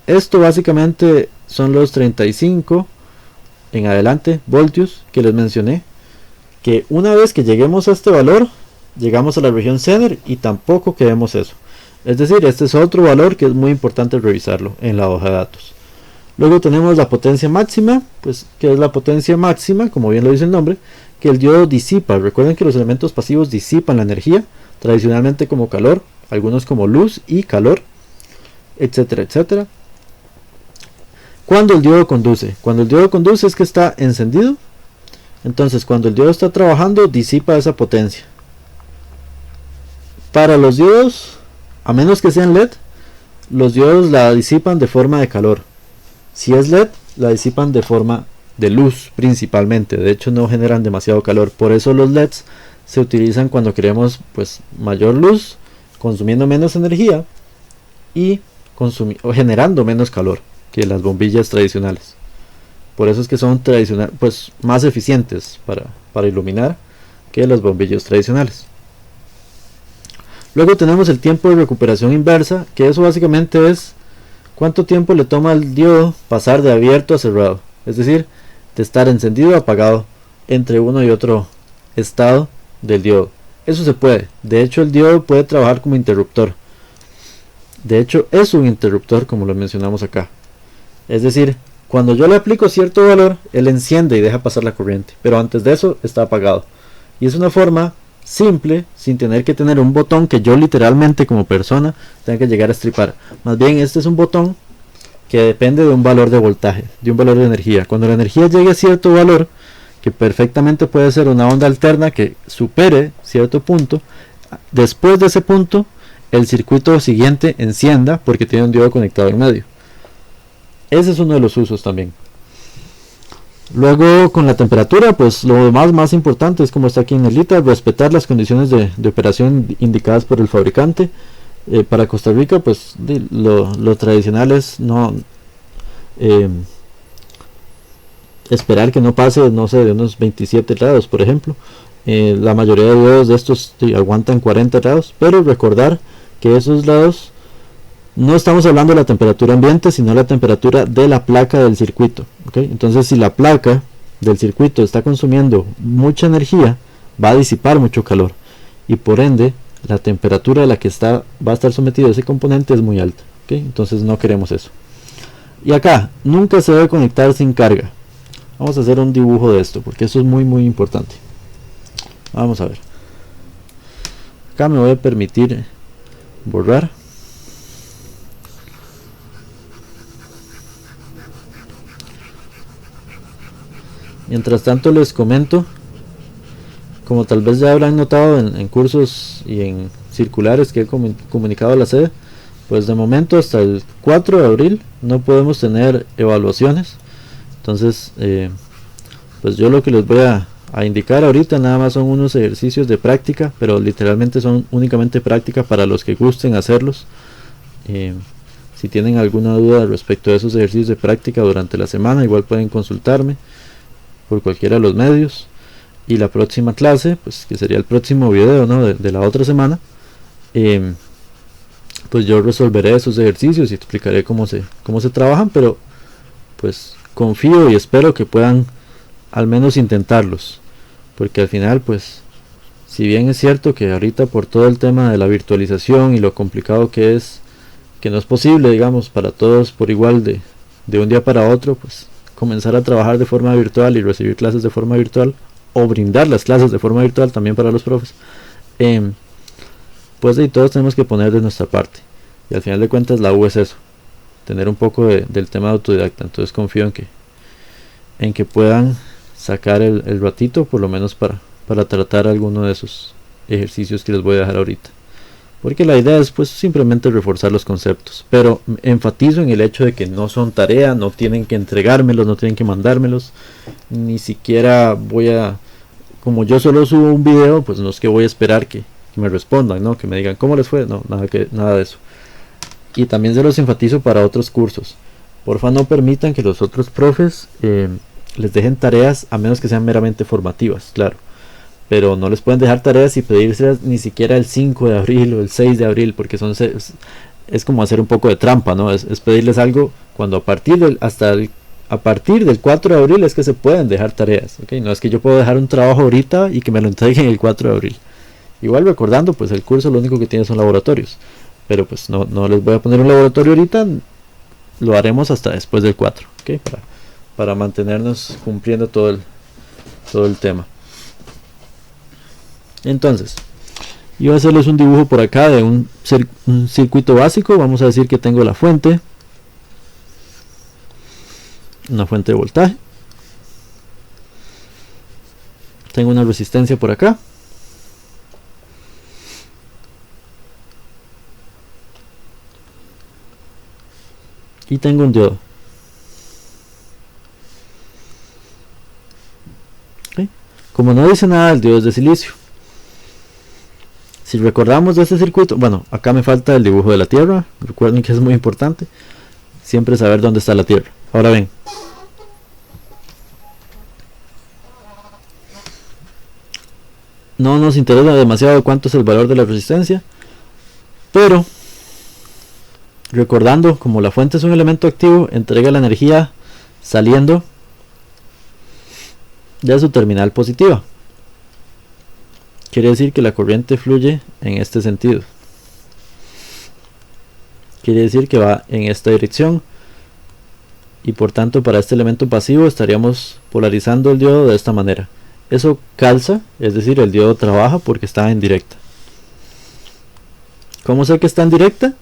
Esto básicamente son los 35 en adelante voltios que les mencioné, que una vez que lleguemos a este valor llegamos a la región Zener y tampoco queremos eso. Es decir, este es otro valor que es muy importante revisarlo en la hoja de datos. Luego tenemos la potencia máxima, pues que es la potencia máxima, como bien lo dice el nombre, que el diodo disipa. Recuerden que los elementos pasivos disipan la energía, tradicionalmente como calor, algunos como luz y calor, etcétera, etcétera. Cuando el diodo conduce es que está encendido. Entonces cuando el diodo está trabajando, disipa esa potencia. Para los diodos, a menos que sean LED, los diodos la disipan de forma de calor. Si es LED, la disipan de forma de luz principalmente. De hecho no generan demasiado calor. Por eso los LEDs se utilizan cuando queremos pues mayor luz, consumiendo menos energía y generando menos calor que las bombillas tradicionales. Por eso es que son pues más eficientes para iluminar que las bombillas tradicionales. Luego tenemos el tiempo de recuperación inversa, que eso básicamente es cuánto tiempo le toma al diodo pasar de abierto a cerrado, es decir, de estar encendido a apagado entre uno y otro estado del diodo. Eso se puede. De hecho, el diodo puede trabajar como interruptor. De hecho, es un interruptor, como lo mencionamos acá. Es decir, cuando yo le aplico cierto valor, él enciende y deja pasar la corriente, pero antes de eso está apagado. Y es una forma simple, sin tener que tener un botón que yo literalmente como persona tenga que llegar a estripar. Más bien este es un botón que depende de un valor de voltaje, de un valor de energía. Cuando la energía llegue a cierto valor, que perfectamente puede ser una onda alterna que supere cierto punto, después de ese punto el circuito siguiente encienda porque tiene un diodo conectado en medio. Ese es uno de los usos también. Luego con la temperatura, pues lo más importante es, como está aquí en negrita, respetar las condiciones de operación indicadas por el fabricante. Para Costa Rica, pues lo tradicional es no esperar que no pase, no sé, de unos 27 grados, por ejemplo. La mayoría de diodos de estos aguantan 40 grados, pero recordar que esos grados no estamos hablando de la temperatura ambiente, sino la temperatura de la placa del circuito, ¿okay? Entonces si la placa del circuito está consumiendo mucha energía, va a disipar mucho calor y por ende la temperatura a la que va a estar sometido ese componente es muy alta, ¿okay? Entonces no queremos eso. Y acá nunca se debe conectar sin carga. Vamos a hacer un dibujo de esto porque eso es muy importante. Vamos a ver. Acá me voy a permitir borrar. Mientras tanto les comento, como tal vez ya habrán notado en cursos y en circulares que he comunicado a la sede, pues de momento hasta el 4 de abril no podemos tener evaluaciones. Entonces pues yo lo que les voy a indicar ahorita nada más son unos ejercicios de práctica, pero literalmente son únicamente práctica para los que gusten hacerlos. Si tienen alguna duda respecto a esos ejercicios de práctica durante la semana, igual pueden consultarme por cualquiera de los medios. Y la próxima clase, pues que sería el próximo video, ¿no? de la otra semana, pues yo resolveré esos ejercicios y explicaré cómo se trabajan, pero pues confío y espero que puedan al menos intentarlos, porque al final pues si bien es cierto que ahorita por todo el tema de la virtualización y lo complicado que es, que no es posible, digamos, para todos por igual de un día para otro, pues comenzar a trabajar de forma virtual y recibir clases de forma virtual, o brindar las clases de forma virtual también para los profes, pues y todos tenemos que poner de nuestra parte, y al final de cuentas la U es eso, tener un poco del tema de autodidacta. Entonces confío en que puedan sacar el ratito por lo menos para tratar alguno de esos ejercicios que les voy a dejar ahorita, porque la idea es pues simplemente reforzar los conceptos, pero enfatizo en el hecho de que no son tarea, no tienen que entregármelos, no tienen que mandármelos, ni siquiera como yo solo subo un video, pues no es que voy a esperar que me respondan, ¿no? Que me digan cómo les fue, no, nada de eso. Y también se los enfatizo para otros cursos. Porfa, no permitan que los otros profes les dejen tareas, a menos que sean meramente formativas, claro. Pero no les pueden dejar tareas y pedírselas ni siquiera el 5 de abril o el 6 de abril, porque es como hacer un poco de trampa, ¿no? Es pedirles algo cuando a partir del 4 de abril es que se pueden dejar tareas, ¿okay? No es que yo puedo dejar un trabajo ahorita y que me lo entreguen el 4 de abril. Igual recordando, pues el curso lo único que tiene son laboratorios, pero pues no les voy a poner un laboratorio ahorita, lo haremos hasta después del 4, ¿okay? Para mantenernos cumpliendo todo el tema. Entonces, yo voy a hacerles un dibujo por acá de un circuito básico. Vamos a decir que tengo la fuente, una fuente de voltaje, tengo una resistencia por acá, y tengo un diodo. ¿Okay? Como no dice nada, el diodo es de silicio. Si recordamos de este circuito, bueno, acá me falta el dibujo de la Tierra. Recuerden que es muy importante siempre saber dónde está la Tierra. Ahora ven, no nos interesa demasiado cuánto es el valor de la resistencia, pero recordando, como la fuente es un elemento activo, entrega la energía saliendo de su terminal positiva. Quiere decir que la corriente fluye en este sentido. Quiere decir que va en esta dirección. Y por tanto, para este elemento pasivo estaríamos polarizando el diodo de esta manera. Eso calza, es decir, el diodo trabaja porque está en directa. ¿Cómo sé que está en directa?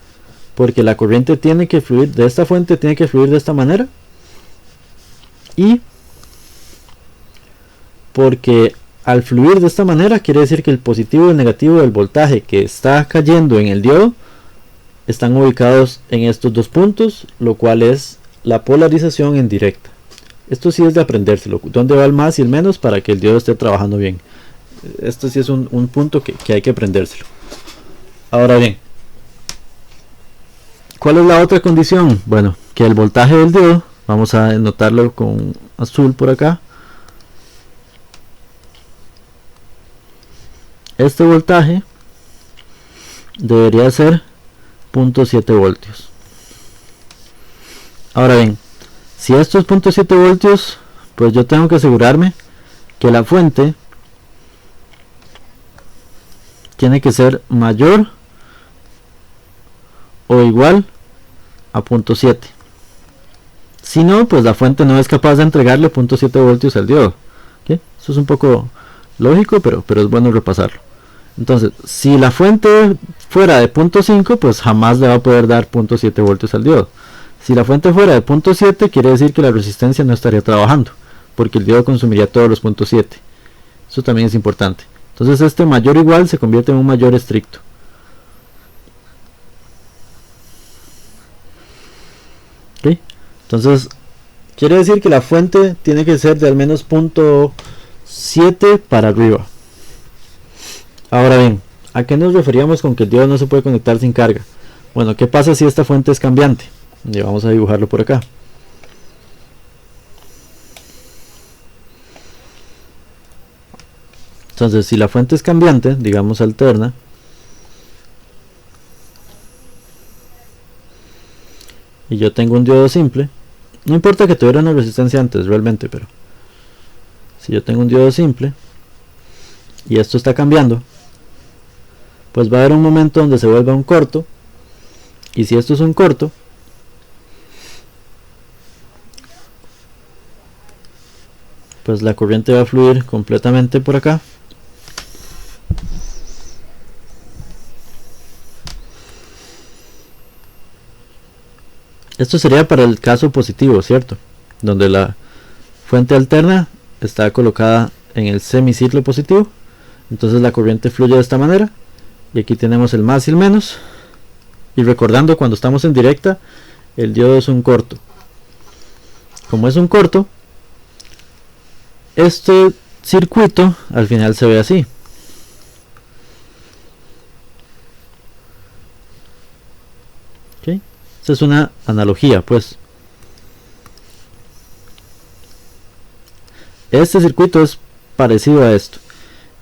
Porque la corriente tiene que fluir de esta fuente, tiene que fluir de esta manera. Y porque al fluir de esta manera quiere decir que el positivo y el negativo del voltaje que está cayendo en el diodo están ubicados en estos dos puntos, lo cual es la polarización en directa. Esto sí es de aprendérselo, dónde va el más y el menos para que el diodo esté trabajando bien. Esto sí es un punto que hay que aprendérselo. Ahora bien, ¿cuál es la otra condición? Bueno, que el voltaje del diodo, vamos a notarlo con azul por acá. Este voltaje debería ser 0.7 voltios. Ahora bien, si esto es 0.7 voltios, pues yo tengo que asegurarme que la fuente tiene que ser mayor o igual a 0.7. Si no, pues la fuente no es capaz de entregarle 0.7 voltios al diodo. ¿Okay? Eso es un poco lógico, pero es bueno repasarlo. Entonces, si la fuente fuera de 0.5, pues jamás le va a poder dar 0.7 voltios al diodo. Si la fuente fuera de 0.7, quiere decir que la resistencia no estaría trabajando, porque el diodo consumiría todos los 0.7. Eso también es importante. Entonces este mayor o igual se convierte en un mayor estricto. ¿Okay? Entonces quiere decir que la fuente tiene que ser de al menos 0.7 para arriba. Ahora bien, ¿a qué nos referíamos con que el diodo no se puede conectar sin carga? Bueno, ¿qué pasa si esta fuente es cambiante? Y vamos a dibujarlo por acá. Entonces, si la fuente es cambiante, digamos alterna, y yo tengo un diodo simple, no importa que tuviera una resistencia antes realmente, pero si yo tengo un diodo simple y esto está cambiando, pues va a haber un momento donde se vuelva un corto, y si esto es un corto, pues la corriente va a fluir completamente por acá. Esto sería para el caso positivo, ¿cierto? Donde la fuente alterna está colocada en el semiciclo positivo. Entonces la corriente fluye de esta manera. Y aquí tenemos el más y el menos. Y recordando, cuando estamos en directa, el diodo es un corto. Como es un corto, este circuito al final se ve así. ¿Okay? Esta es una analogía, pues. Este circuito es parecido a esto.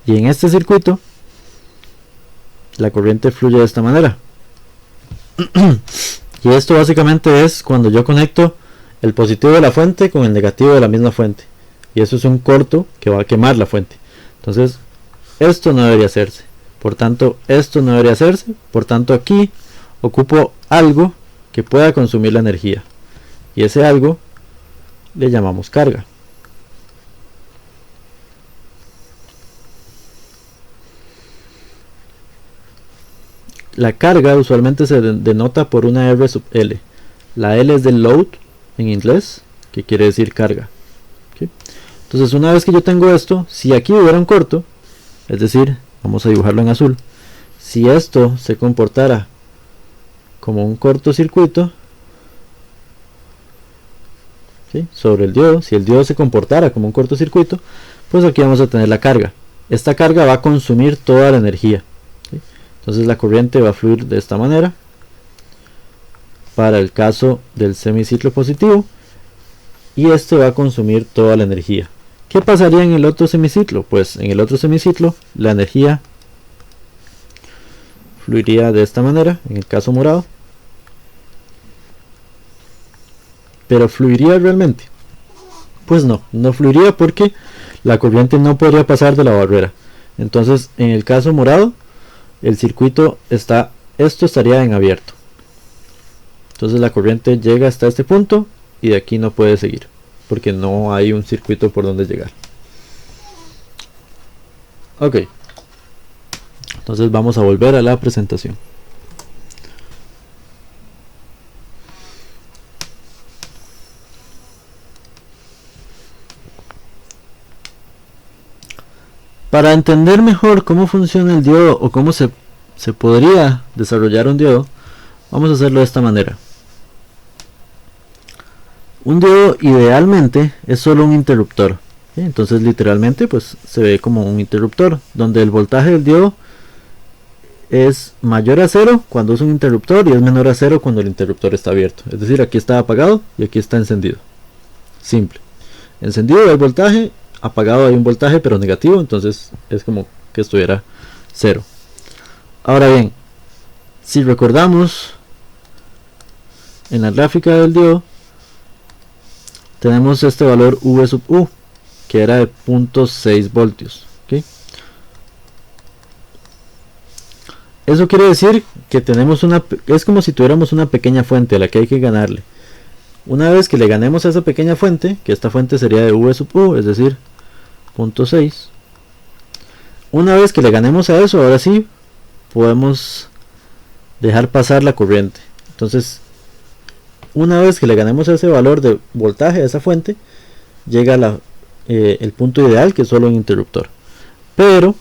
Y en este circuito la corriente fluye de esta manera. Y esto básicamente es cuando yo conecto el positivo de la fuente con el negativo de la misma fuente. Y eso es un corto que va a quemar la fuente. Entonces esto no debería hacerse. Por tanto, esto no debería hacerse. Por tanto, aquí ocupo algo que pueda consumir la energía. Y ese algo le llamamos carga. la carga usualmente se denota por una R sub L. La L es del load en inglés, que quiere decir carga. ¿Okay? Entonces una vez que yo tengo esto, si aquí hubiera un corto, es decir, vamos a dibujarlo en azul, si esto se comportara como un cortocircuito, ¿sí?, sobre el diodo, si el diodo se comportara como un cortocircuito, pues aquí vamos a tener la carga. Esta carga va a consumir toda la energía, ¿sí? Entonces la corriente va a fluir de esta manera para el caso del semiciclo positivo, y este va a consumir toda la energía. ¿Qué pasaría en el otro semiciclo? Pues en el otro semiciclo la energía fluiría de esta manera, en el caso morado. Pero ¿fluiría realmente? Pues no, no fluiría porque la corriente no podría pasar de la barrera. Entonces en el caso morado, el circuito esto estaría en abierto. Entonces la corriente llega hasta este punto y de aquí no puede seguir, porque no hay un circuito por donde llegar. Ok, entonces vamos a volver a la presentación. Para entender mejor cómo funciona el diodo o cómo se podría desarrollar un diodo, vamos a hacerlo de esta manera. Un diodo idealmente es solo un interruptor, ¿sí? Entonces literalmente pues se ve como un interruptor, donde el voltaje del diodo es mayor a 0 cuando es un interruptor y es menor a 0 cuando el interruptor está abierto. Es decir, aquí está apagado y aquí está encendido. Simple. Encendido hay voltaje, apagado hay un voltaje pero negativo, entonces es como que estuviera 0. Ahora bien, si recordamos en la gráfica del diodo, tenemos este valor V sub U, que era de 0.6 voltios. ¿Okay? Eso quiere decir que tenemos es como si tuviéramos una pequeña fuente a la que hay que ganarle. Una vez que le ganemos a esa pequeña fuente, que esta fuente sería de V sub U, es decir, 0.6. Una vez que le ganemos a eso, ahora sí podemos dejar pasar la corriente. Entonces, una vez que le ganemos a ese valor de voltaje a esa fuente, llega el punto ideal, que es solo un interruptor. Pero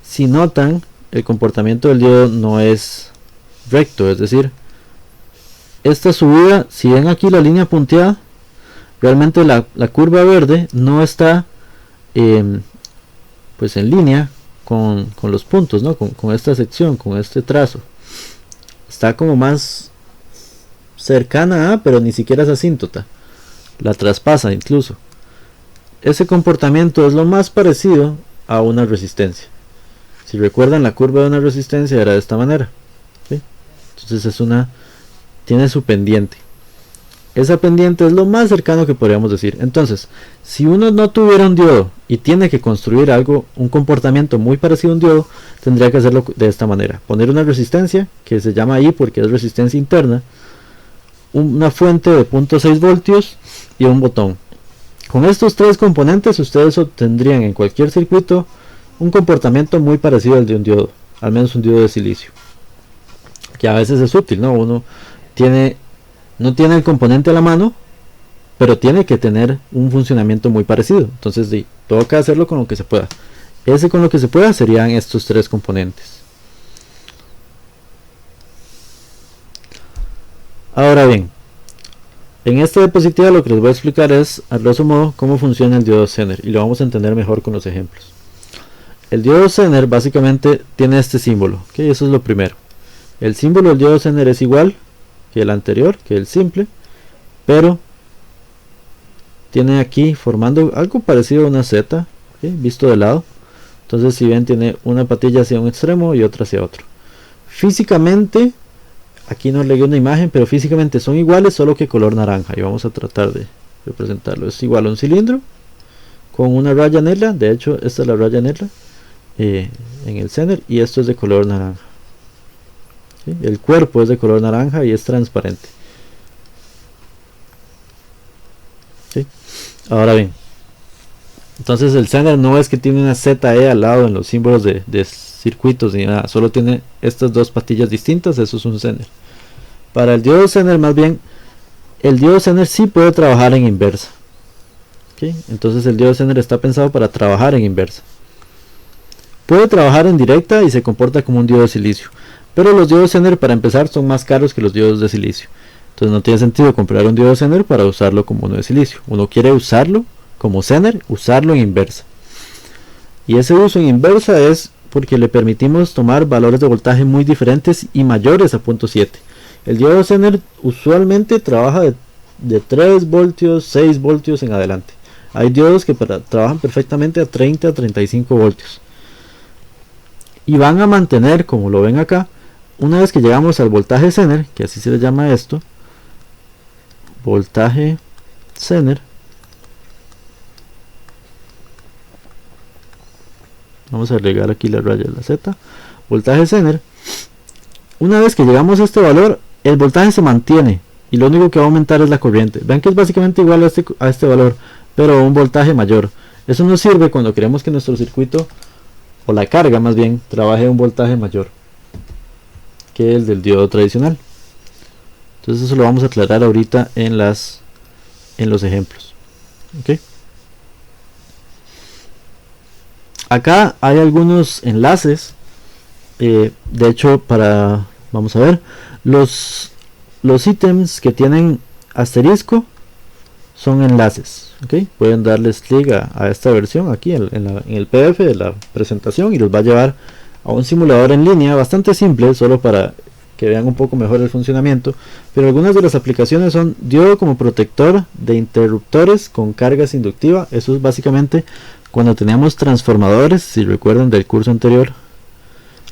si notan, el comportamiento del diodo no es recto, es decir, esta subida, si ven aquí la línea punteada, realmente la curva verde no está pues en línea con los puntos, ¿no? con esta sección, con este trazo. Está como más cercana a, pero ni siquiera es asíntota, la traspasa incluso. Ese comportamiento es lo más parecido a una resistencia. Si recuerdan, la curva de una resistencia era de esta manera, ¿sí? Entonces tiene su pendiente. Esa pendiente es lo más cercano que podríamos decir. Entonces, si uno no tuviera un diodo y tiene que construir un comportamiento muy parecido a un diodo, tendría que hacerlo de esta manera: poner una resistencia, que se llama I porque es resistencia interna, una fuente de 0.6 voltios y un botón. Con estos tres componentes ustedes obtendrían en cualquier circuito un comportamiento muy parecido al de un diodo, al menos un diodo de silicio, que a veces es útil, ¿no? Uno no tiene el componente a la mano, pero tiene que tener un funcionamiento muy parecido. Entonces toca hacerlo con lo que se pueda. Con lo que se pueda serían estos tres componentes. Ahora bien, en esta diapositiva lo que les voy a explicar es, a grosso modo, cómo funciona el diodo Zener, y lo vamos a entender mejor con los ejemplos. El diodo Zener básicamente tiene este símbolo, ¿okay? Eso es lo primero. El símbolo del diodo Zener es igual que el anterior, que el simple, pero tiene aquí formando algo parecido a una Z, ¿okay? Visto de lado. Entonces, si ven, tiene una patilla hacia un extremo y otra hacia otro. Físicamente, aquí no leí una imagen, pero físicamente son iguales, solo que color naranja, y vamos a tratar de representarlo. Es igual a un cilindro con una raya negra. De hecho, esta es la raya negra en el Zener, y esto es de color naranja. ¿Sí? El cuerpo es de color naranja y es transparente. ¿Sí? Ahora bien, Entonces el Zener no es que tiene una ZE al lado en los símbolos de circuitos ni nada, solo tiene estas dos patillas distintas, eso es un Zener. Para el diodo Zener, más bien, el diodo Zener sí puede trabajar en inversa. ¿Okay? Entonces el diodo Zener está pensado para trabajar en inversa. Puede trabajar en directa y se comporta como un diodo de silicio, pero los diodos Zener, para empezar, son más caros que los diodos de silicio. Entonces no tiene sentido comprar un diodo Zener para usarlo como uno de silicio. Uno quiere usarlo como Zener, usarlo en inversa. Y ese uso en inversa es porque le permitimos tomar valores de voltaje muy diferentes y mayores a 0.7. El diodo Zener usualmente trabaja de 3 voltios, 6 voltios en adelante. Hay diodos que trabajan perfectamente a 30, 35 voltios. Y van a mantener, como lo ven acá, una vez que llegamos al voltaje Zener, que así se le llama esto, voltaje Zener, vamos a agregar aquí la raya de la Z, voltaje Zener, una vez que llegamos a este valor, el voltaje se mantiene y lo único que va a aumentar es la corriente. Ven que es básicamente igual a este valor, pero a un voltaje mayor. Eso nos sirve cuando queremos que nuestro circuito, o la carga más bien, trabaje a un voltaje mayor que el del diodo tradicional. Entonces eso lo vamos a aclarar ahorita en los ejemplos. ¿Okay? Acá hay algunos enlaces. De hecho, vamos a ver, los ítems que tienen asterisco son enlaces. ¿Okay? Pueden darles clic a esta versión aquí en el PDF de la presentación y los va a llevar a un simulador en línea bastante simple, solo para que vean un poco mejor el funcionamiento. Pero algunas de las aplicaciones son diodo como protector de interruptores con cargas inductiva. Eso es básicamente cuando teníamos transformadores. Si recuerdan del curso anterior,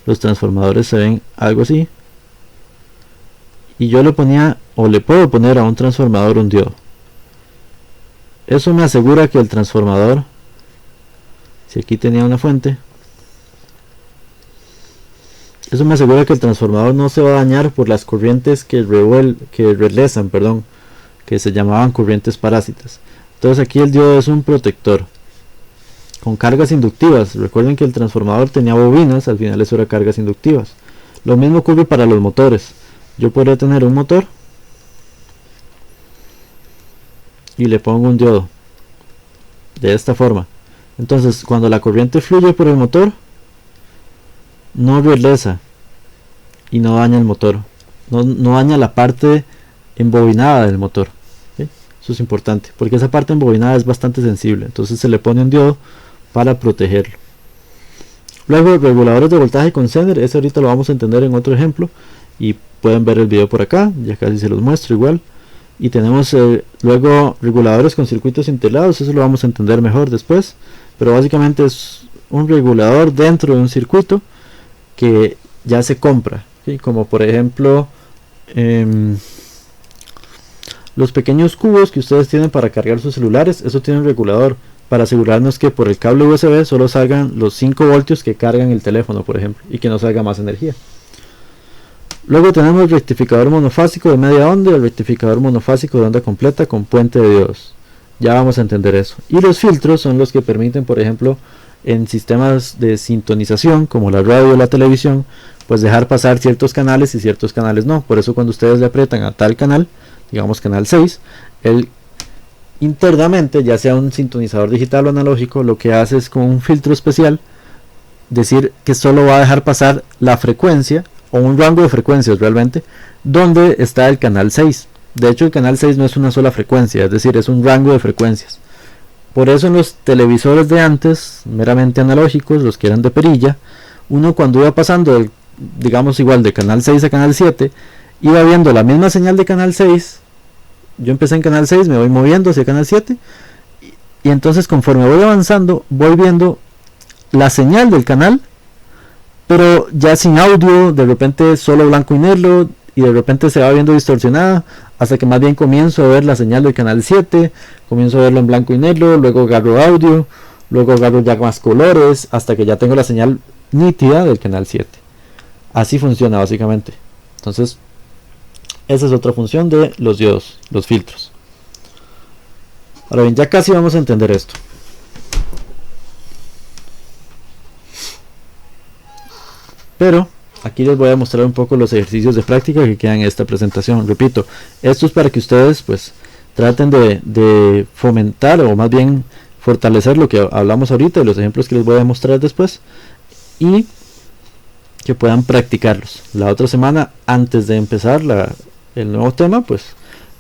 los transformadores se ven algo así, y yo le ponía, o le puedo poner a un transformador un diodo. Eso me asegura que el transformador, si aquí tenía una fuente, eso me asegura que el transformador no se va a dañar por las corrientes que relezan, que se llamaban corrientes parásitas. Entonces aquí el diodo es un protector con cargas inductivas. Recuerden que el transformador tenía bobinas, al final eso era cargas inductivas. Lo mismo ocurre para los motores. Yo podría tener un motor y le pongo un diodo de esta forma. Entonces cuando la corriente fluye por el motor, no releza y no daña el motor, no daña la parte embobinada del motor. ¿Sí? Eso es importante porque esa parte embobinada es bastante sensible, entonces se le pone un diodo para protegerlo. Luego, reguladores de voltaje con Zener, ese ahorita lo vamos a entender en otro ejemplo y pueden ver el video por acá, ya casi se los muestro igual. Y tenemos luego reguladores con circuitos integrados, eso lo vamos a entender mejor después, pero básicamente es un regulador dentro de un circuito que ya se compra, ¿sí? Como por ejemplo los pequeños cubos que ustedes tienen para cargar sus celulares, eso tiene un regulador para asegurarnos que por el cable USB solo salgan los 5 voltios que cargan el teléfono, por ejemplo, y que no salga más energía. Luego tenemos el rectificador monofásico de media onda y el rectificador monofásico de onda completa con puente de diodos. Ya vamos a entender eso. Y los filtros son los que permiten, por ejemplo, en sistemas de sintonización como la radio o la televisión, pues dejar pasar ciertos canales y ciertos canales no. Por eso cuando ustedes le aprietan a tal canal, digamos canal 6, él internamente, ya sea un sintonizador digital o analógico, lo que hace es con un filtro especial decir que solo va a dejar pasar la frecuencia o un rango de frecuencias realmente donde está el canal 6. De hecho el canal 6 no es una sola frecuencia, es decir, es un rango de frecuencias. Por eso en los televisores de antes, meramente analógicos, los que eran de perilla, uno cuando iba pasando digamos igual de canal 6 a canal 7, iba viendo la misma señal de canal 6. Yo empecé en canal 6, me voy moviendo hacia canal 7 y entonces conforme voy avanzando voy viendo la señal del canal, pero ya sin audio, de repente solo blanco y negro, y de repente se va viendo distorsionada, hasta que más bien comienzo a ver la señal del canal 7, comienzo a verlo en blanco y negro, luego agarro audio, luego agarro ya más colores, hasta que ya tengo la señal nítida del canal 7. Así funciona básicamente. Entonces, esa es otra función de los diodos, los filtros. Ahora bien, ya casi vamos a entender esto. pero aquí les voy a mostrar un poco los ejercicios de práctica que quedan en esta presentación. Repito, esto es para que ustedes pues traten de fomentar, o más bien fortalecer lo que hablamos ahorita y los ejemplos que les voy a mostrar después, y que puedan practicarlos. La otra semana, antes de empezar el nuevo tema, pues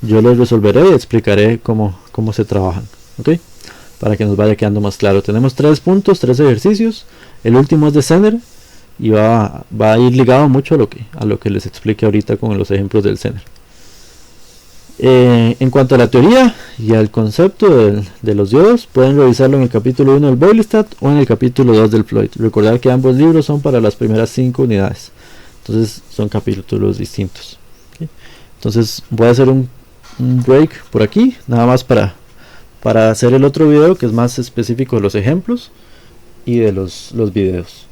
yo les resolveré y explicaré cómo se trabajan, ¿ok? Para que nos vaya quedando más claro. Tenemos 3 puntos, 3 ejercicios. El último es de Zener y va a ir ligado mucho a lo que les explique ahorita con los ejemplos del Zener. En cuanto a la teoría y al concepto de los diodos, pueden revisarlo en el capítulo 1 del Boylestat o en el capítulo 2 del Floyd. Recordar que ambos libros son para las primeras 5 unidades, entonces son capítulos distintos, ¿okay? Entonces voy a hacer un break por aquí, nada más para hacer el otro video que es más específico de los ejemplos y de los videos.